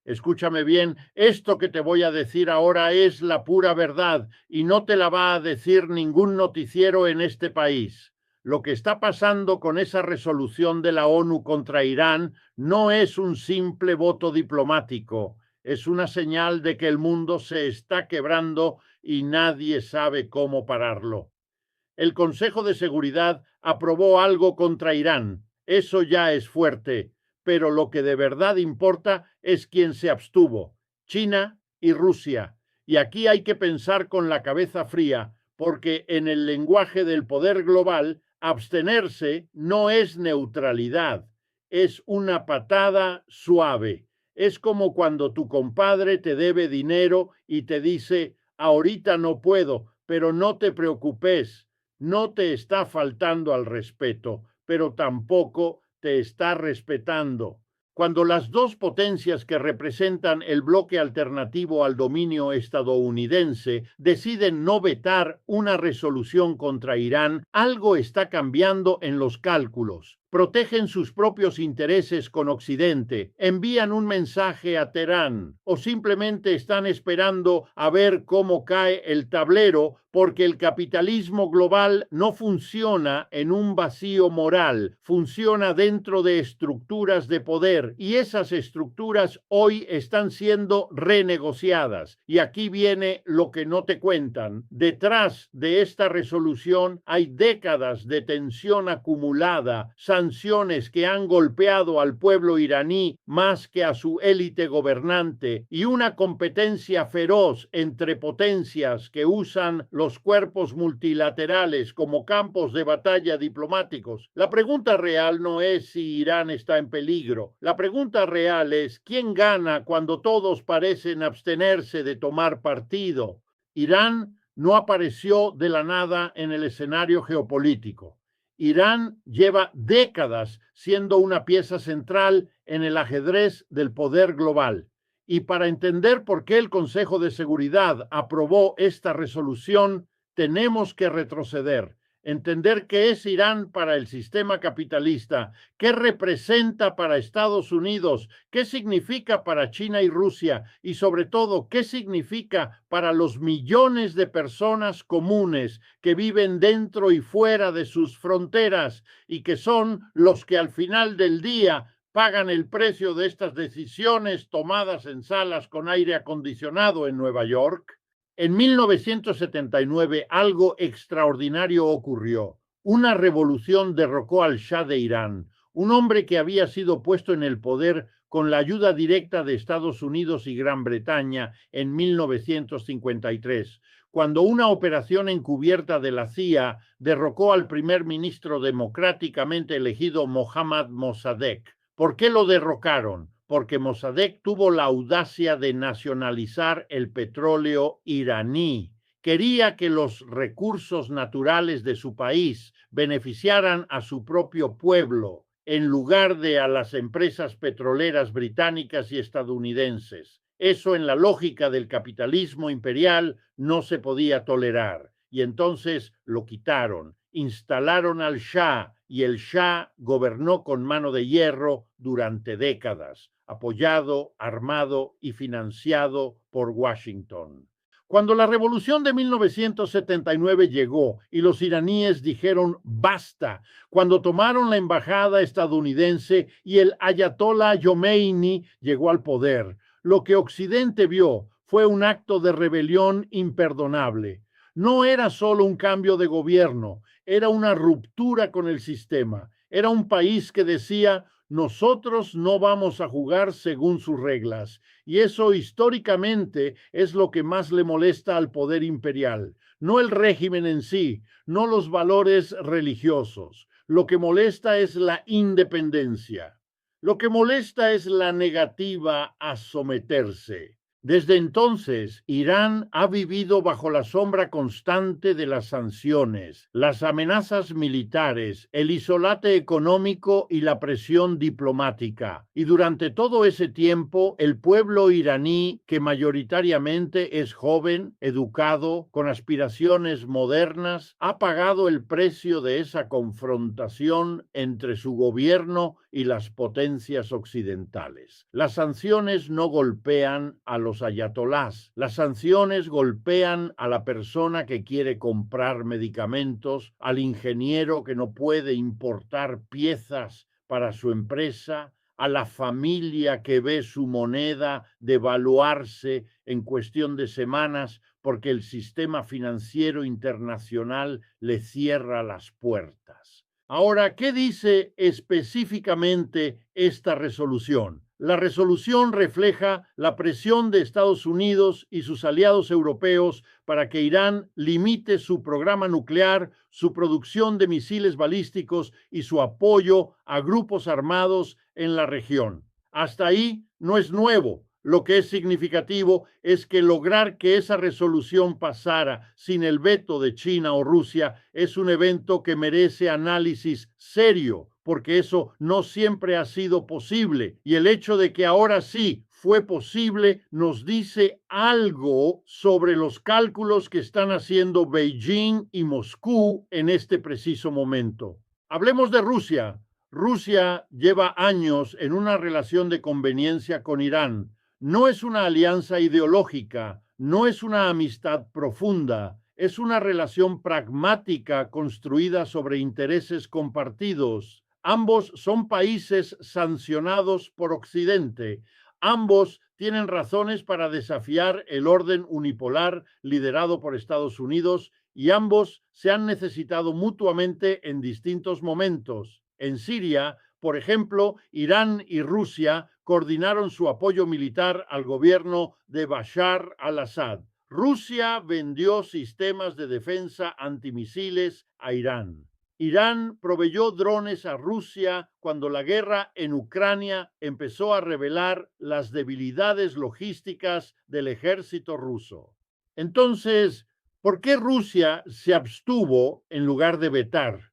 Escúchame bien, esto que te voy a decir ahora es la pura verdad y no te la va a decir ningún noticiero en este país. Lo que está pasando con esa resolución de la ONU contra Irán no es un simple voto diplomático, es una señal de que el mundo se está quebrando y nadie sabe cómo pararlo. El Consejo de Seguridad aprobó algo contra Irán. Eso ya es fuerte, pero lo que de verdad importa es quién se abstuvo, China y Rusia. Y aquí hay que pensar con la cabeza fría, porque en el lenguaje del poder global, abstenerse no es neutralidad, es una patada suave. Es como cuando tu compadre te debe dinero y te dice, ahorita no puedo, pero no te preocupes, no te está faltando al respeto, pero tampoco te está respetando. Cuando las dos potencias que representan el bloque alternativo al dominio estadounidense deciden no vetar una resolución contra Irán, algo está cambiando en los cálculos. Protegen sus propios intereses con Occidente, envían un mensaje a Teherán o simplemente están esperando a ver cómo cae el tablero porque el capitalismo global no funciona en un vacío moral, funciona dentro de estructuras de poder y esas estructuras hoy están siendo renegociadas. Y aquí viene lo que no te cuentan. Detrás de esta resolución hay décadas de tensión acumulada, sanciones que han golpeado al pueblo iraní más que a su élite gobernante y una competencia feroz entre potencias que usan los cuerpos multilaterales como campos de batalla diplomáticos. La pregunta real no es si Irán está en peligro. La pregunta real es ¿quién gana cuando todos parecen abstenerse de tomar partido? Irán no apareció de la nada en el escenario geopolítico. Irán lleva décadas siendo una pieza central en el ajedrez del poder global. Y para entender por qué el Consejo de Seguridad aprobó esta resolución, tenemos que retroceder, entender qué es Irán para el sistema capitalista, qué representa para Estados Unidos, qué significa para China y Rusia y sobre todo qué significa para los millones de personas comunes que viven dentro y fuera de sus fronteras y que son los que al final del día pagan el precio de estas decisiones tomadas en salas con aire acondicionado en Nueva York. En 1979 algo extraordinario ocurrió. Una revolución derrocó al Shah de Irán, un hombre que había sido puesto en el poder con la ayuda directa de Estados Unidos y Gran Bretaña en 1953, cuando una operación encubierta de la CIA derrocó al primer ministro democráticamente elegido Mohammad Mossadegh. ¿Por qué lo derrocaron? Porque Mossadegh tuvo la audacia de nacionalizar el petróleo iraní. Quería que los recursos naturales de su país beneficiaran a su propio pueblo, en lugar de a las empresas petroleras británicas y estadounidenses. Eso en la lógica del capitalismo imperial no se podía tolerar. Y entonces lo quitaron, instalaron al Shah y el Shah gobernó con mano de hierro durante décadas, apoyado, armado y financiado por Washington. Cuando la revolución de 1979 llegó y los iraníes dijeron basta, cuando tomaron la embajada estadounidense y el ayatollah Khomeini llegó al poder, lo que Occidente vio fue un acto de rebelión imperdonable. No era solo un cambio de gobierno, era una ruptura con el sistema. Era un país que decía, nosotros no vamos a jugar según sus reglas. Y eso históricamente es lo que más le molesta al poder imperial. No el régimen en sí, no los valores religiosos. Lo que molesta es la independencia. Lo que molesta es la negativa a someterse. Desde entonces, Irán ha vivido bajo la sombra constante de las sanciones, las amenazas militares, el isolate económico y la presión diplomática. Y durante todo ese tiempo, el pueblo iraní, que mayoritariamente es joven, educado, con aspiraciones modernas, ha pagado el precio de esa confrontación entre su gobierno y las potencias occidentales. Las sanciones no golpean a los ayatolás. Las sanciones golpean a la persona que quiere comprar medicamentos, al ingeniero que no puede importar piezas para su empresa, a la familia que ve su moneda devaluarse en cuestión de semanas porque el sistema financiero internacional le cierra las puertas. Ahora, ¿qué dice específicamente esta resolución? La resolución refleja la presión de Estados Unidos y sus aliados europeos para que Irán limite su programa nuclear, su producción de misiles balísticos y su apoyo a grupos armados en la región. Hasta ahí no es nuevo. Lo que es significativo es que lograr que esa resolución pasara sin el veto de China o Rusia es un evento que merece análisis serio, porque eso no siempre ha sido posible. Y el hecho de que ahora sí fue posible nos dice algo sobre los cálculos que están haciendo Beijing y Moscú en este preciso momento. Hablemos de Rusia. Rusia lleva años en una relación de conveniencia con Irán. No es una alianza ideológica, no es una amistad profunda, es una relación pragmática construida sobre intereses compartidos. Ambos son países sancionados por Occidente. Ambos tienen razones para desafiar el orden unipolar liderado por Estados Unidos y ambos se han necesitado mutuamente en distintos momentos. En Siria, por ejemplo, Irán y Rusia coordinaron su apoyo militar al gobierno de Bashar al-Assad. Rusia vendió sistemas de defensa antimisiles a Irán. Irán proveyó drones a Rusia cuando la guerra en Ucrania empezó a revelar las debilidades logísticas del ejército ruso. Entonces, ¿por qué Rusia se abstuvo en lugar de vetar?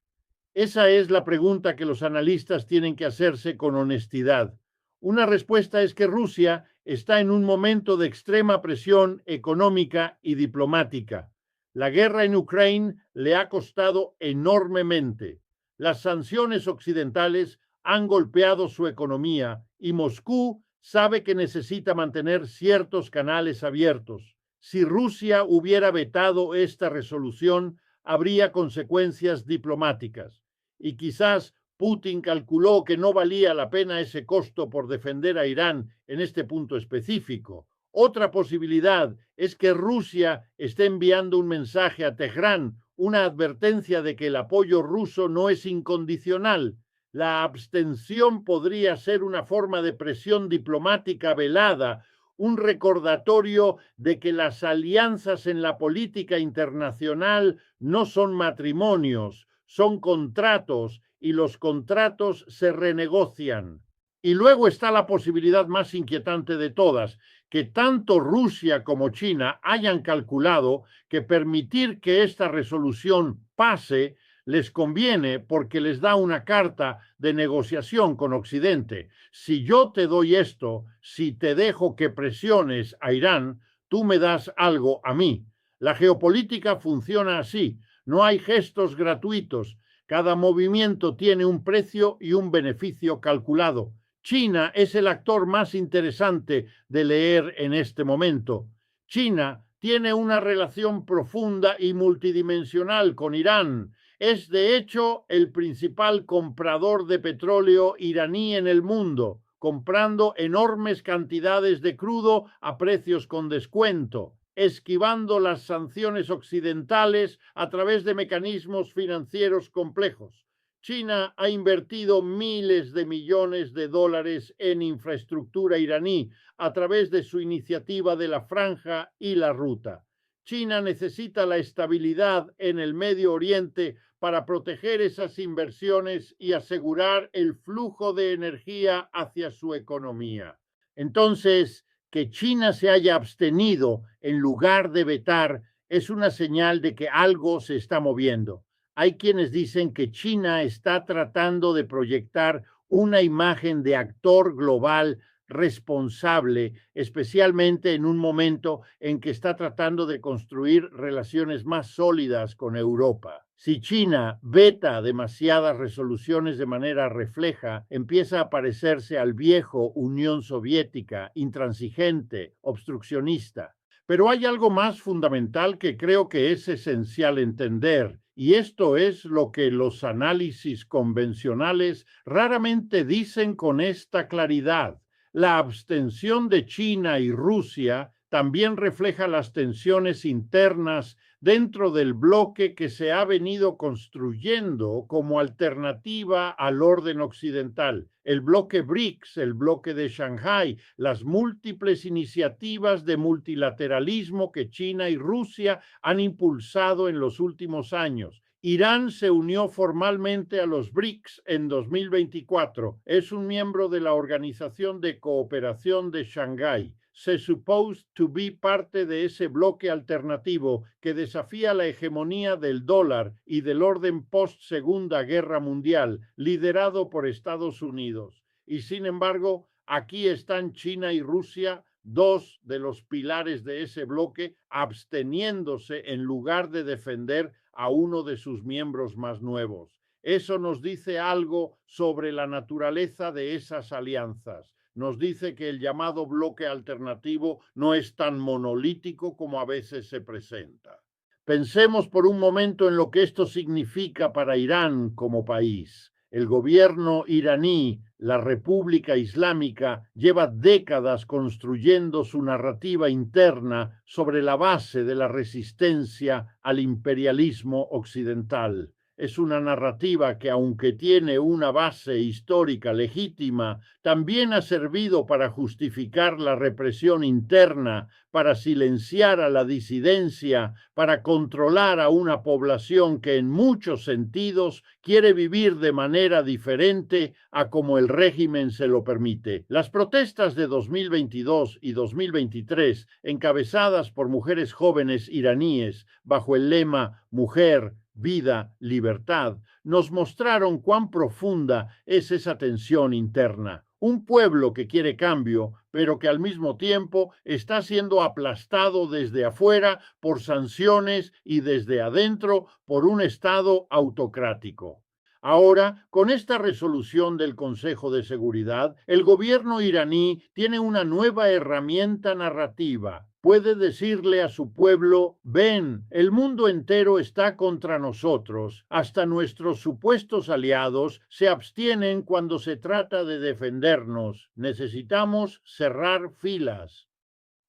Esa es la pregunta que los analistas tienen que hacerse con honestidad. Una respuesta es que Rusia está en un momento de extrema presión económica y diplomática. La guerra en Ucrania le ha costado enormemente. Las sanciones occidentales han golpeado su economía y Moscú sabe que necesita mantener ciertos canales abiertos. Si Rusia hubiera vetado esta resolución, habría consecuencias diplomáticas. Y quizás Putin calculó que no valía la pena ese costo por defender a Irán en este punto específico. Otra posibilidad es que Rusia esté enviando un mensaje a Teherán, una advertencia de que el apoyo ruso no es incondicional. La abstención podría ser una forma de presión diplomática velada, un recordatorio de que las alianzas en la política internacional no son matrimonios, son contratos y los contratos se renegocian. Y luego está la posibilidad más inquietante de todas, que tanto Rusia como China hayan calculado que permitir que esta resolución pase les conviene porque les da una carta de negociación con Occidente. Si yo te doy esto, si te dejo que presiones a Irán, tú me das algo a mí. La geopolítica funciona así. No hay gestos gratuitos. Cada movimiento tiene un precio y un beneficio calculado. China es el actor más interesante de leer en este momento. China tiene una relación profunda y multidimensional con Irán. Es, de hecho, el principal comprador de petróleo iraní en el mundo, comprando enormes cantidades de crudo a precios con descuento, esquivando las sanciones occidentales a través de mecanismos financieros complejos. China ha invertido miles de millones de dólares en infraestructura iraní a través de su iniciativa de la Franja y la Ruta. China necesita la estabilidad en el Medio Oriente para proteger esas inversiones y asegurar el flujo de energía hacia su economía. Entonces, Que China se haya abstenido en lugar de vetar es una señal de que algo se está moviendo. Hay quienes dicen que China está tratando de proyectar una imagen de actor global responsable, especialmente en un momento en que está tratando de construir relaciones más sólidas con Europa. Si China veta demasiadas resoluciones de manera refleja, empieza a parecerse al viejo Unión Soviética, intransigente, obstruccionista. Pero hay algo más fundamental que creo que es esencial entender, y esto es lo que los análisis convencionales raramente dicen con esta claridad. La abstención de China y Rusia también refleja las tensiones internas dentro del bloque que se ha venido construyendo como alternativa al orden occidental. El bloque BRICS, el bloque de Shanghái, las múltiples iniciativas de multilateralismo que China y Rusia han impulsado en los últimos años. Irán se unió formalmente a los BRICS en 2024. Es un miembro de la Organización de Cooperación de Shanghái. Se supposed to be parte de ese bloque alternativo que desafía la hegemonía del dólar y del orden post-Segunda Guerra Mundial, liderado por Estados Unidos. Y sin embargo, aquí están China y Rusia, dos de los pilares de ese bloque, absteniéndose en lugar de defender a uno de sus miembros más nuevos. Eso nos dice algo sobre la naturaleza de esas alianzas. Nos dice que el llamado bloque alternativo no es tan monolítico como a veces se presenta. Pensemos por un momento en lo que esto significa para Irán como país. El gobierno iraní, la República Islámica, lleva décadas construyendo su narrativa interna sobre la base de la resistencia al imperialismo occidental. Es una narrativa que, aunque tiene una base histórica legítima, también ha servido para justificar la represión interna, para silenciar a la disidencia, para controlar a una población que en muchos sentidos quiere vivir de manera diferente a como el régimen se lo permite. Las protestas de 2022 y 2023, encabezadas por mujeres jóvenes iraníes bajo el lema Mujer, Vida, Libertad, nos mostraron cuán profunda es esa tensión interna. Un pueblo que quiere cambio, pero que al mismo tiempo está siendo aplastado desde afuera por sanciones y desde adentro por un Estado autocrático. Ahora, con esta resolución del Consejo de Seguridad, el gobierno iraní tiene una nueva herramienta narrativa. Puede decirle a su pueblo: ven, el mundo entero está contra nosotros, hasta nuestros supuestos aliados se abstienen cuando se trata de defendernos. Necesitamos cerrar filas.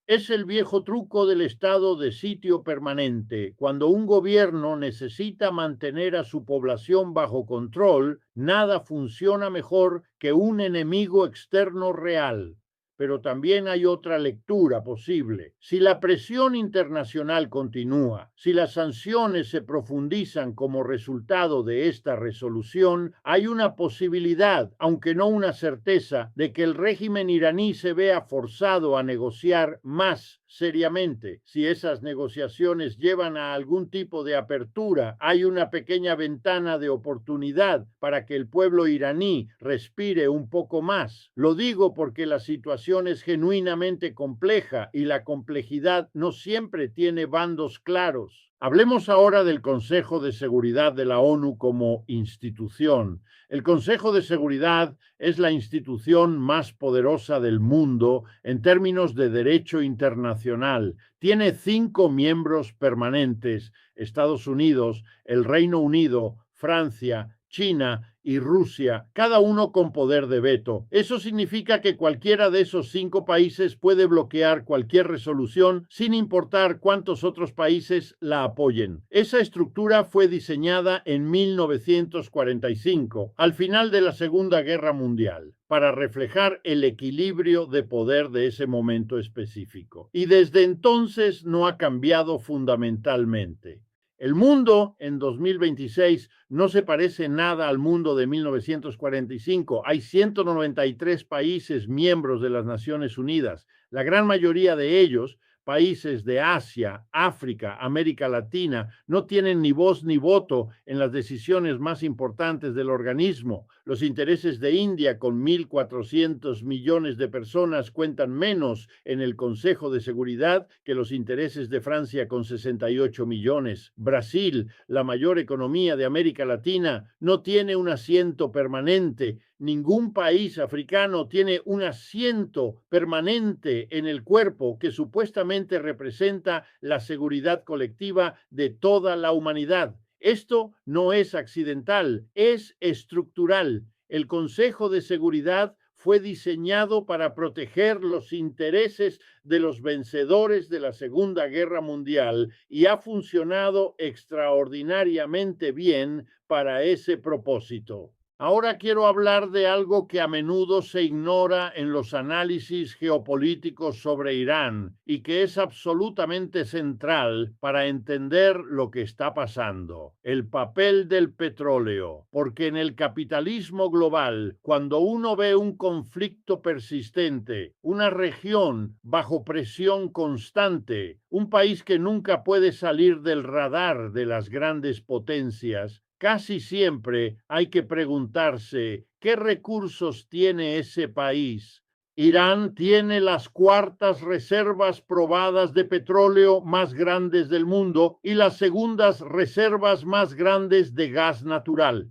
Es el viejo truco del estado de sitio permanente. Cuando un gobierno necesita mantener a su población bajo control, nada funciona mejor que un enemigo externo real. Pero también hay otra lectura posible. Si la presión internacional continúa, si las sanciones se profundizan como resultado de esta resolución, hay una posibilidad, aunque no una certeza, de que el régimen iraní se vea forzado a negociar más seriamente. Si esas negociaciones llevan a algún tipo de apertura, hay una pequeña ventana de oportunidad para que el pueblo iraní respire un poco más. Lo digo porque la situación es genuinamente compleja y la complejidad no siempre tiene bandos claros. Hablemos ahora del Consejo de Seguridad de la ONU como institución. El Consejo de Seguridad es la institución más poderosa del mundo en términos de derecho internacional. Tiene 5 miembros permanentes: Estados Unidos, el Reino Unido, Francia, China y Rusia, cada uno con poder de veto. Eso significa que cualquiera de esos 5 países puede bloquear cualquier resolución sin importar cuántos otros países la apoyen. Esa estructura fue diseñada en 1945, al final de la Segunda Guerra Mundial, para reflejar el equilibrio de poder de ese momento específico. Y desde entonces no ha cambiado fundamentalmente. El mundo en 2026 no se parece nada al mundo de 1945. Hay 193 países miembros de las Naciones Unidas. La gran mayoría de ellos, países de Asia, África, América Latina, no tienen ni voz ni voto en las decisiones más importantes del organismo. Los intereses de India, con 1.400 millones de personas, cuentan menos en el Consejo de Seguridad que los intereses de Francia, con 68 millones. Brasil, la mayor economía de América Latina, no tiene un asiento permanente. Ningún país africano tiene un asiento permanente en el cuerpo que supuestamente representa la seguridad colectiva de toda la humanidad. Esto no es accidental, es estructural. El Consejo de Seguridad fue diseñado para proteger los intereses de los vencedores de la Segunda Guerra Mundial y ha funcionado extraordinariamente bien para ese propósito. Ahora quiero hablar de algo que a menudo se ignora en los análisis geopolíticos sobre Irán y que es absolutamente central para entender lo que está pasando: el papel del petróleo. Porque en el capitalismo global, cuando uno ve un conflicto persistente, una región bajo presión constante, un país que nunca puede salir del radar de las grandes potencias, casi siempre hay que preguntarse qué recursos tiene ese país. Irán tiene las cuartas reservas probadas de petróleo más grandes del mundo y las segundas reservas más grandes de gas natural.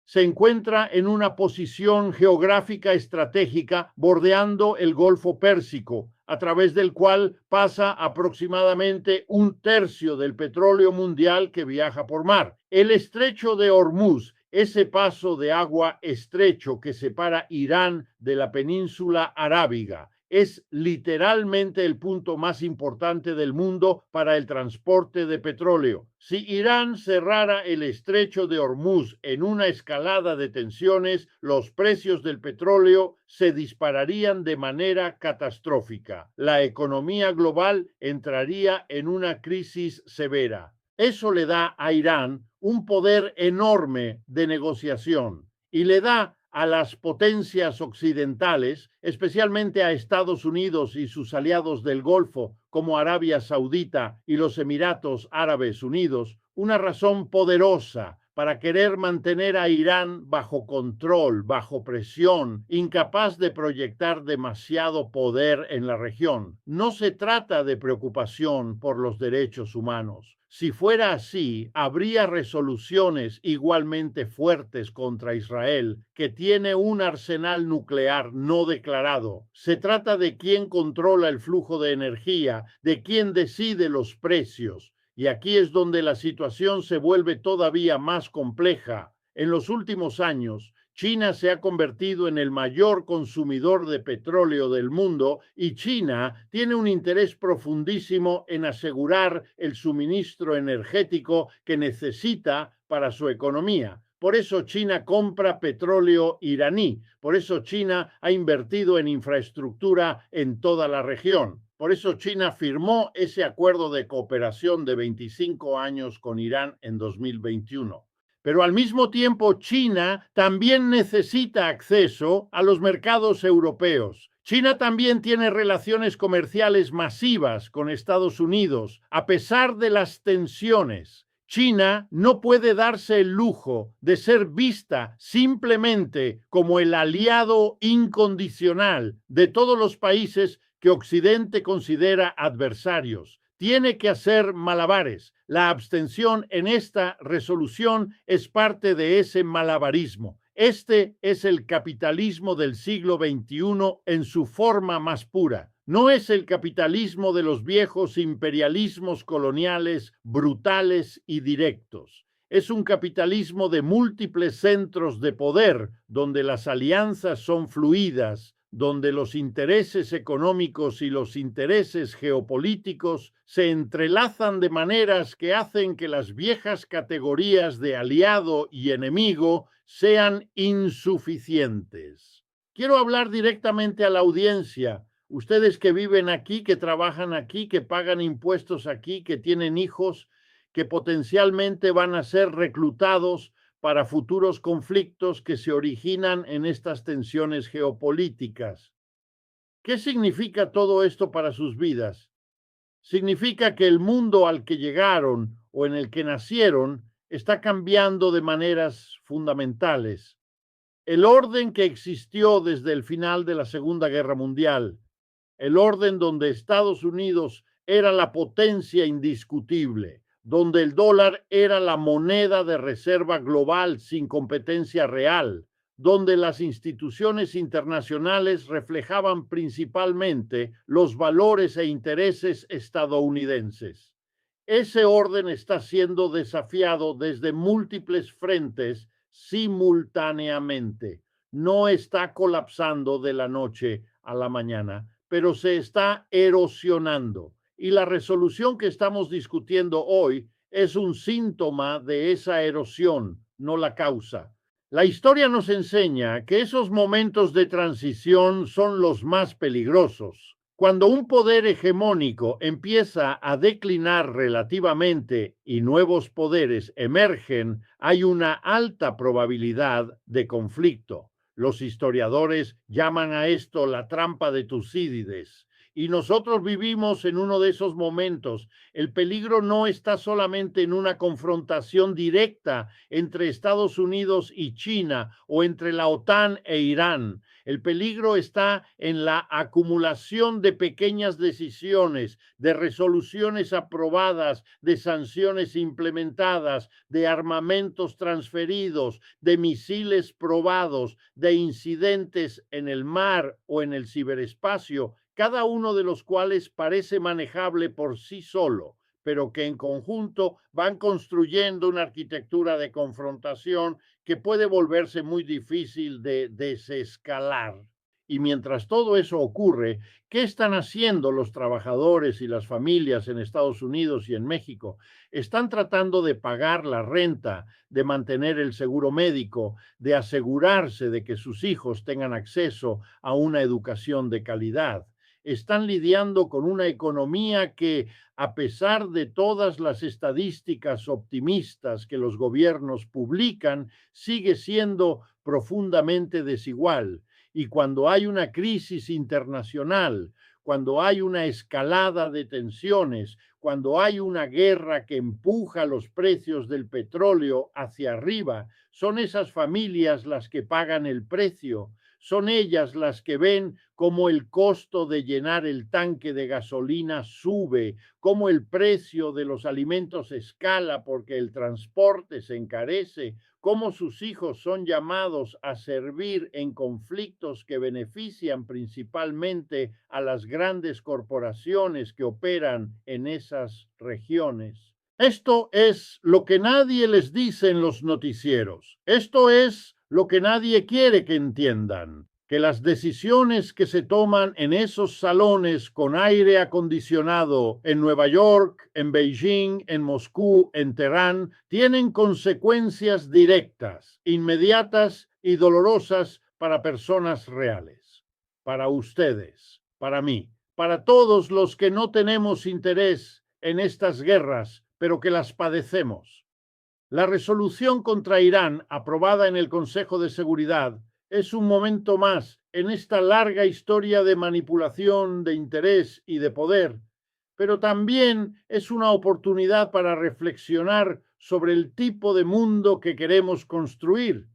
Se encuentra en una posición geográfica estratégica bordeando el Golfo Pérsico, a través del cual pasa aproximadamente un tercio del petróleo mundial que viaja por mar. El estrecho de Hormuz, ese paso de agua estrecho que separa Irán de la península arábiga, es literalmente el punto más importante del mundo para el transporte de petróleo. Si Irán cerrara el estrecho de Hormuz en una escalada de tensiones, los precios del petróleo se dispararían de manera catastrófica. La economía global entraría en una crisis severa. Eso le da a Irán un poder enorme de negociación y le da a las potencias occidentales, especialmente a Estados Unidos y sus aliados del Golfo, como Arabia Saudita y los Emiratos Árabes Unidos, una razón poderosa para querer mantener a Irán bajo control, bajo presión, incapaz de proyectar demasiado poder en la región. No se trata de preocupación por los derechos humanos. Si fuera así, habría resoluciones igualmente fuertes contra Israel, que tiene un arsenal nuclear no declarado. Se trata de quién controla el flujo de energía, de quién decide los precios. Y aquí es donde la situación se vuelve todavía más compleja. En los últimos años, China se ha convertido en el mayor consumidor de petróleo del mundo y China tiene un interés profundísimo en asegurar el suministro energético que necesita para su economía. Por eso China compra petróleo iraní, por eso China ha invertido en infraestructura en toda la región. Por eso China firmó ese acuerdo de cooperación de 25 años con Irán en 2021. Pero al mismo tiempo, China también necesita acceso a los mercados europeos. China también tiene relaciones comerciales masivas con Estados Unidos, a pesar de las tensiones. China no puede darse el lujo de ser vista simplemente como el aliado incondicional de todos los países que Occidente considera adversarios. Tiene que hacer malabares. La abstención en esta resolución es parte de ese malabarismo. Este es el capitalismo del siglo XXI en su forma más pura. No es el capitalismo de los viejos imperialismos coloniales brutales y directos. Es un capitalismo de múltiples centros de poder, donde las alianzas son fluidas, donde los intereses económicos y los intereses geopolíticos se entrelazan de maneras que hacen que las viejas categorías de aliado y enemigo sean insuficientes. Quiero hablar directamente a la audiencia. Ustedes que viven aquí, que trabajan aquí, que pagan impuestos aquí, que tienen hijos, que potencialmente van a ser reclutados para futuros conflictos que se originan en estas tensiones geopolíticas. ¿Qué significa todo esto para sus vidas? Significa que el mundo al que llegaron o en el que nacieron está cambiando de maneras fundamentales. El orden que existió desde el final de la Segunda Guerra Mundial, el orden donde Estados Unidos era la potencia indiscutible, donde el dólar era la moneda de reserva global sin competencia real, donde las instituciones internacionales reflejaban principalmente los valores e intereses estadounidenses. Ese orden está siendo desafiado desde múltiples frentes simultáneamente. No está colapsando de la noche a la mañana, pero se está erosionando. Y la resolución que estamos discutiendo hoy es un síntoma de esa erosión, no la causa. La historia nos enseña que esos momentos de transición son los más peligrosos. Cuando un poder hegemónico empieza a declinar relativamente y nuevos poderes emergen, hay una alta probabilidad de conflicto. Los historiadores llaman a esto la trampa de Tucídides. Y nosotros vivimos en uno de esos momentos. El peligro no está solamente en una confrontación directa entre Estados Unidos y China o entre la OTAN e Irán. El peligro está en la acumulación de pequeñas decisiones, de resoluciones aprobadas, de sanciones implementadas, de armamentos transferidos, de misiles probados, de incidentes en el mar o en el ciberespacio, cada uno de los cuales parece manejable por sí solo, pero que en conjunto van construyendo una arquitectura de confrontación que puede volverse muy difícil de desescalar. Y mientras todo eso ocurre, ¿qué están haciendo los trabajadores y las familias en Estados Unidos y en México? Están tratando de pagar la renta, de mantener el seguro médico, de asegurarse de que sus hijos tengan acceso a una educación de calidad. Están lidiando con una economía que, a pesar de todas las estadísticas optimistas que los gobiernos publican, sigue siendo profundamente desigual. Y cuando hay una crisis internacional, cuando hay una escalada de tensiones, cuando hay una guerra que empuja los precios del petróleo hacia arriba, son esas familias las que pagan el precio. Son ellas las que ven cómo el costo de llenar el tanque de gasolina sube, cómo el precio de los alimentos escala porque el transporte se encarece, cómo sus hijos son llamados a servir en conflictos que benefician principalmente a las grandes corporaciones que operan en esas regiones. Esto es lo que nadie les dice en los noticieros. Esto es lo que nadie quiere que entiendan, que las decisiones que se toman en esos salones con aire acondicionado en Nueva York, en Beijing, en Moscú, en Teherán, tienen consecuencias directas, inmediatas y dolorosas para personas reales, para ustedes, para mí, para todos los que no tenemos interés en estas guerras, pero que las padecemos. La resolución contra Irán, aprobada en el Consejo de Seguridad, es un momento más en esta larga historia de manipulación, de interés y de poder, pero también es una oportunidad para reflexionar sobre el tipo de mundo que queremos construir,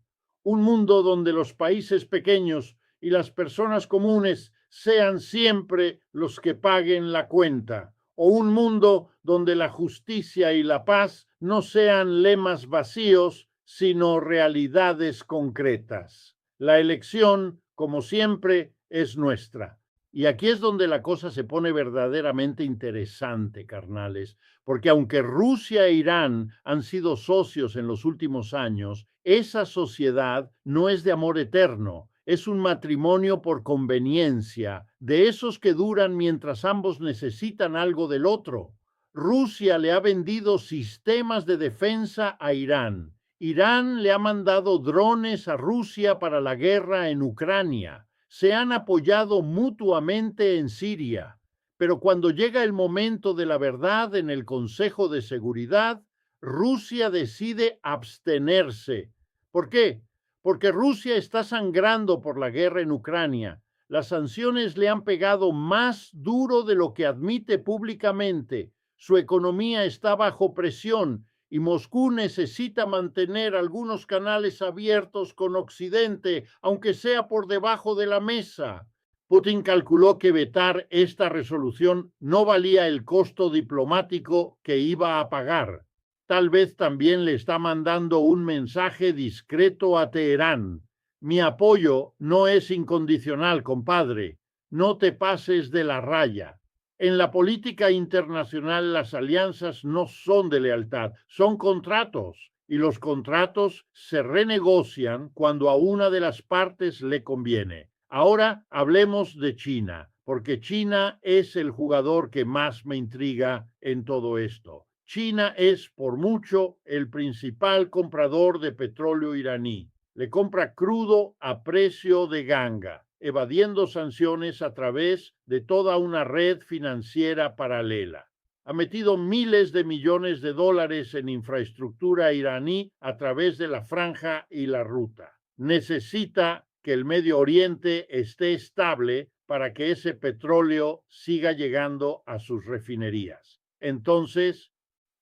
un mundo donde los países pequeños y las personas comunes sean siempre los que paguen la cuenta, o un mundo donde la justicia y la paz no sean lemas vacíos, sino realidades concretas. La elección, como siempre, es nuestra. Y aquí es donde la cosa se pone verdaderamente interesante, carnales, porque aunque Rusia e Irán han sido socios en los últimos años, esa sociedad no es de amor eterno, es un matrimonio por conveniencia, de esos que duran mientras ambos necesitan algo del otro. Rusia le ha vendido sistemas de defensa a Irán. Irán le ha mandado drones a Rusia para la guerra en Ucrania. Se han apoyado mutuamente en Siria. Pero cuando llega el momento de la verdad en el Consejo de Seguridad, Rusia decide abstenerse. ¿Por qué? Porque Rusia está sangrando por la guerra en Ucrania. Las sanciones le han pegado más duro de lo que admite públicamente. Su economía está bajo presión y Moscú necesita mantener algunos canales abiertos con Occidente, aunque sea por debajo de la mesa. Putin calculó que vetar esta resolución no valía el costo diplomático que iba a pagar. Tal vez también le está mandando un mensaje discreto a Teherán. Mi apoyo no es incondicional, compadre. No te pases de la raya. En la política internacional las alianzas no son de lealtad, son contratos, y los contratos se renegocian cuando a una de las partes le conviene. Ahora hablemos de China, porque China es el jugador que más me intriga en todo esto. China es por mucho el principal comprador de petróleo iraní. Le compra crudo a precio de ganga, evadiendo sanciones a través de toda una red financiera paralela. Ha metido miles de millones de dólares en infraestructura iraní a través de la franja y la ruta. Necesita que el Medio Oriente esté estable para que ese petróleo siga llegando a sus refinerías. Entonces,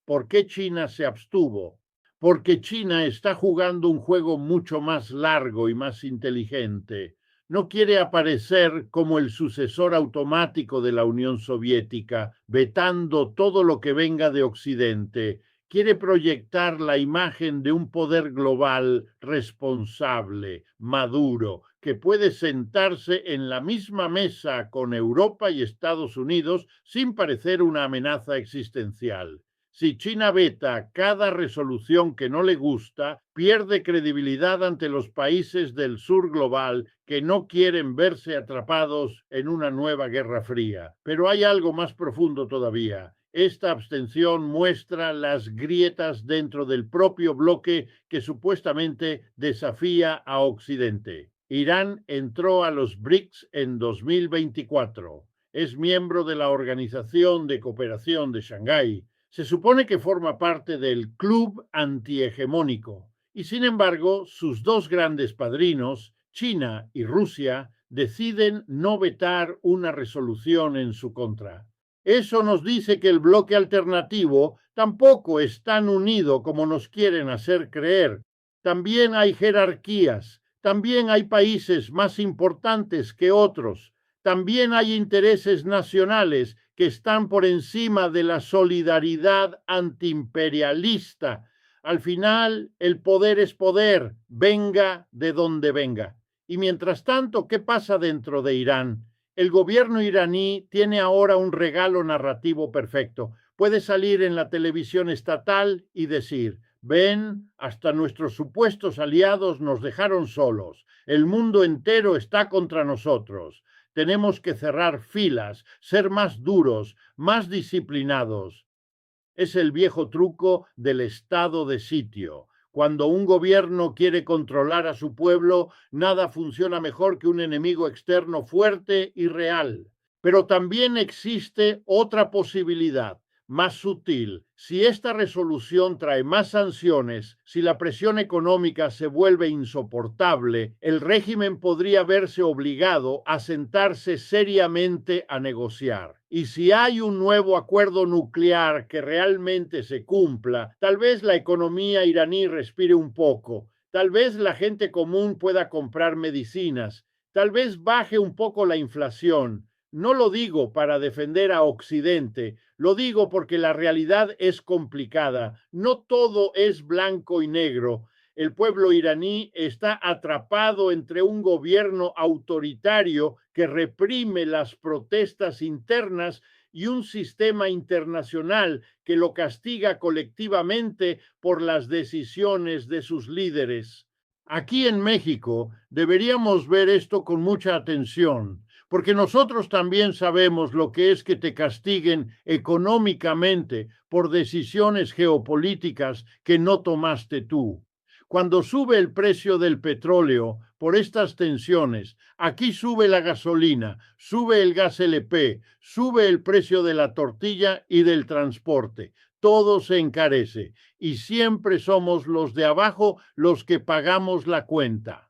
¿por qué China se abstuvo? Porque China está jugando un juego mucho más largo y más inteligente. No quiere aparecer como el sucesor automático de la Unión Soviética, vetando todo lo que venga de Occidente. Quiere proyectar la imagen de un poder global responsable, maduro, que puede sentarse en la misma mesa con Europa y Estados Unidos sin parecer una amenaza existencial. Si China veta cada resolución que no le gusta, pierde credibilidad ante los países del sur global que no quieren verse atrapados en una nueva guerra fría. Pero hay algo más profundo todavía. Esta abstención muestra las grietas dentro del propio bloque que supuestamente desafía a Occidente. Irán entró a los BRICS en 2024. Es miembro de la Organización de Cooperación de Shanghái. Se supone que forma parte del club antihegemónico y, sin embargo, sus dos grandes padrinos, China y Rusia, deciden no vetar una resolución en su contra. Eso nos dice que el bloque alternativo tampoco es tan unido como nos quieren hacer creer. También hay jerarquías, también hay países más importantes que otros, también hay intereses nacionales que están por encima de la solidaridad antiimperialista. Al final, el poder es poder, venga de donde venga. Y mientras tanto, ¿qué pasa dentro de Irán? El gobierno iraní tiene ahora un regalo narrativo perfecto. Puede salir en la televisión estatal y decir: ven, hasta nuestros supuestos aliados nos dejaron solos. El mundo entero está contra nosotros. Tenemos que cerrar filas, ser más duros, más disciplinados. Es el viejo truco del estado de sitio. Cuando un gobierno quiere controlar a su pueblo, nada funciona mejor que un enemigo externo fuerte y real. Pero también existe otra posibilidad, más sutil. Si esta resolución trae más sanciones, si la presión económica se vuelve insoportable, el régimen podría verse obligado a sentarse seriamente a negociar. Y si hay un nuevo acuerdo nuclear que realmente se cumpla, tal vez la economía iraní respire un poco, tal vez la gente común pueda comprar medicinas, tal vez baje un poco la inflación. No lo digo para defender a Occidente, lo digo porque la realidad es complicada. No todo es blanco y negro. El pueblo iraní está atrapado entre un gobierno autoritario que reprime las protestas internas y un sistema internacional que lo castiga colectivamente por las decisiones de sus líderes. Aquí en México deberíamos ver esto con mucha atención, porque nosotros también sabemos lo que es que te castiguen económicamente por decisiones geopolíticas que no tomaste tú. Cuando sube el precio del petróleo por estas tensiones, aquí sube la gasolina, sube el gas LP, sube el precio de la tortilla y del transporte. Todo se encarece y siempre somos los de abajo los que pagamos la cuenta.